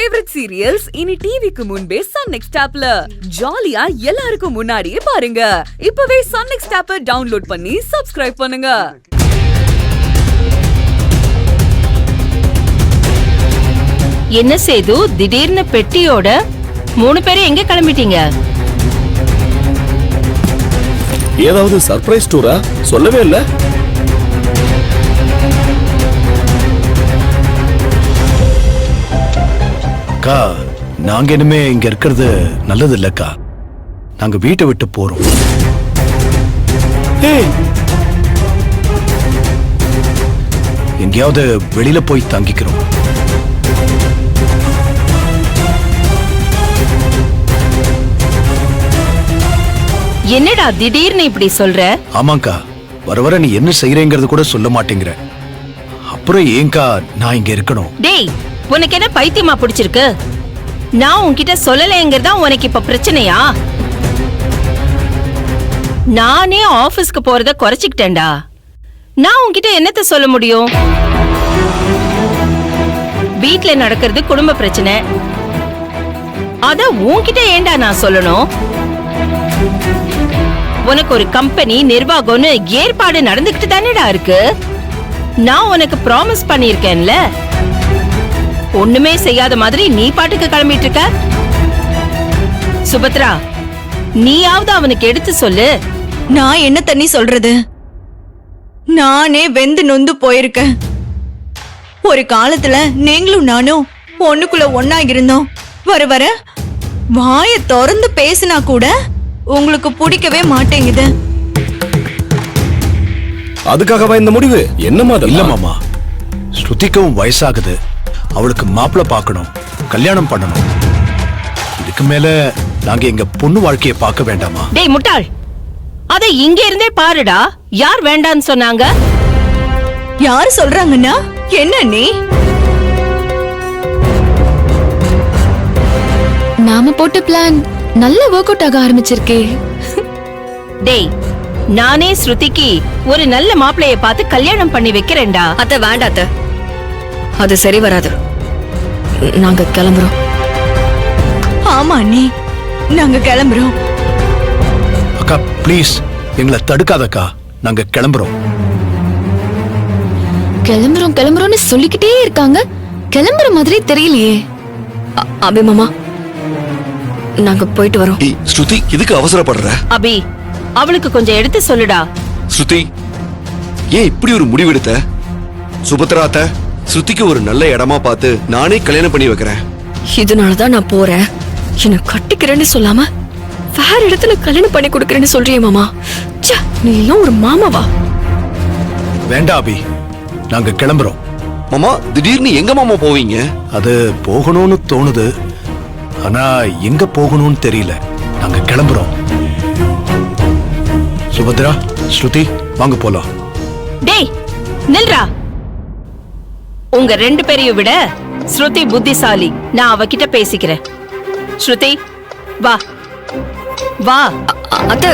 Favourite serials இனி டிவிக்கு முன்பே சன் நெக்ஸ்ட் ஆப்ல ஜாலியா எல்லாருக்கும் முன்னாடியே பாருங்க. இப்பவே சன் நெக்ஸ்ட் ஆப்பை டவுன்லோட் பண்ணி சப்ஸ்கிரைப் பண்ணுங்க. என்ன சேது, திடீர்னு பெட்டியோட 3 பேரும் எங்க கிளம்பிட்டீங்க? ஏதாவது சர்ப்ரைஸ் டூரா? சொல்லவே இல்ல. அக்கா, நாங்க இனிமே இங்க இருக்கிறது நல்லது இல்லக்கா. நாங்க வீட்டை விட்டு போறோம். எங்கேயாவது வெளியில போய் தங்கிக்கிறோம். என்னடா திடீர்னு இப்படி சொல்ற? ஆமாக்கா, வர வர நீ என்ன செய்யறேங்கிறது கூட சொல்ல மாட்டேங்கிற. அப்புறம் ஏங்கா நான் இங்க இருக்கணும்? டேய், உனக்கு என்ன பைத்தியமா பிடிச்சிருக்கு? நான் உன்கிட்ட சொல்லலைங்கிறதா உனக்கு இப்ப பிரச்சனையா? நானே ஆபீஸ்க்கு போறத குறைச்சிக்கிட்டேன்டா. நான் உன்கிட்ட என்னத்த சொல்ல முடியும்? வீட்ல நடக்கிறது குடும்ப பிரச்சனை. அத உன்கிட்ட ஏண்டா நான் சொல்லணும்? உனக்கு ஒரு கம்பெனி நிர்வாகம்னு ஏற்பாடு நடந்துகிட்டு தானேடா இருக்கு. நான் உனக்கு ப்ராமிஸ் பண்ணிருக்கேன்ல. ஒண்ணுமே செய்யாத மாதிரி நீ பாட்டுக்கு கிளம்பிட்டு இருக்க. சுபத்ரா, நீயாவது அவனுக்கு எடுத்து சொல்லு. நான் என்ன தண்ணி சொல்றது? நானே வெந்து நொந்து போயிருக்கேன். ஒரு காலத்துல நீங்களும் நானும் ஒண்ணுக்குள்ள ஒன்னா இருந்தோம். வர வர வாய திறந்து பேசினா கூட உங்களுக்கு பிடிக்கவே மாட்டேங்குது. அதுக்காகவா இந்த முடிவு? என்னமா? இல்ல மாமா, ஸ்ருதிக்கும் வயசாகுது. அவளுக்கு மாப்பிள்ள பார்க்கணும், கல்யாணம் பண்ணணும். இதுக்கு மேல நாங்க எங்க பொண்ணு வாழ்க்கையை பார்க்க வேண்டாமா? டேய் முட்டாள், அத இங்க இருந்தே பாருடா. யார் வேண்டான்னு சொன்னாங்க? யாரு சொல்றாங்கன்னா என்ன? நீ நாம போட்ட பிளான் நல்ல வொர்க் அவுட் ஆக ஆரம்பிச்சிருக்கே. டேய், நானே ஸ்ருதிக்கு ஒரு நல்ல மாப்பிளைய பார்த்து கல்யாணம் பண்ணி வைக்கிறேன்டா. அத்த வேண்டாத்த, அது சரி வராது. நாங்க கிளம்புறோம். ஆமா நீ, நாங்க கிளம்புறோம். அக்கா ப்ளீஸ் எங்களை தடுக்காதக்கா, நாங்க கிளம்புறோம். கிளம்புறோம் கிளம்புறோம்னு சொல்லிக்கிட்டே இருக்காங்க, கிளம்புற மாதிரி தெரியலையே. அபி மாமா, நாங்க போயிட்டு வரோம். ஸ்ருதி, எதுக்கு அவசரப்படுற? அபி, அவளுக்கு கொஞ்சம் எடுத்து சொல்லுடா. ஸ்ருதி, ஏன் இப்படி ஒரு முடிவெடுத்த? சுபத்ராத்த, ஸ்ருதிக்கு ஒரு நல்ல இடமா பார்த்து நானே கல்யாணம் பண்ணி வைக்கிறேன். இதனாலதான் நான் போறேன். என்ன கட்டிக்கிறேன்னு சொல்லாம வேற இடத்துல கல்யாணம் பண்ணி கொடுக்கறேன்னு சொல்றியே மாமா. நீ எல்லாம் ஒரு மாமாவா? வேண்டாம் அபி, நாங்க கிளம்புறோம். மாமா, திடீர்னு எங்க மாமா போவீங்க? அது போகணும்னு தோணுது, ஆனா எங்க போகணும்னு தெரியல. நாங்க கிளம்புறோம். சுபத்ரா, ஸ்ருதி, வாங்க போலாம். டேய் நில்றா. உங்க 2 பேரையும் விட ஸ்ருதி புத்திசாலி. நான் அவகிட்ட பேசிக்கிறேன். ஸ்ருதி வா வா. அத்த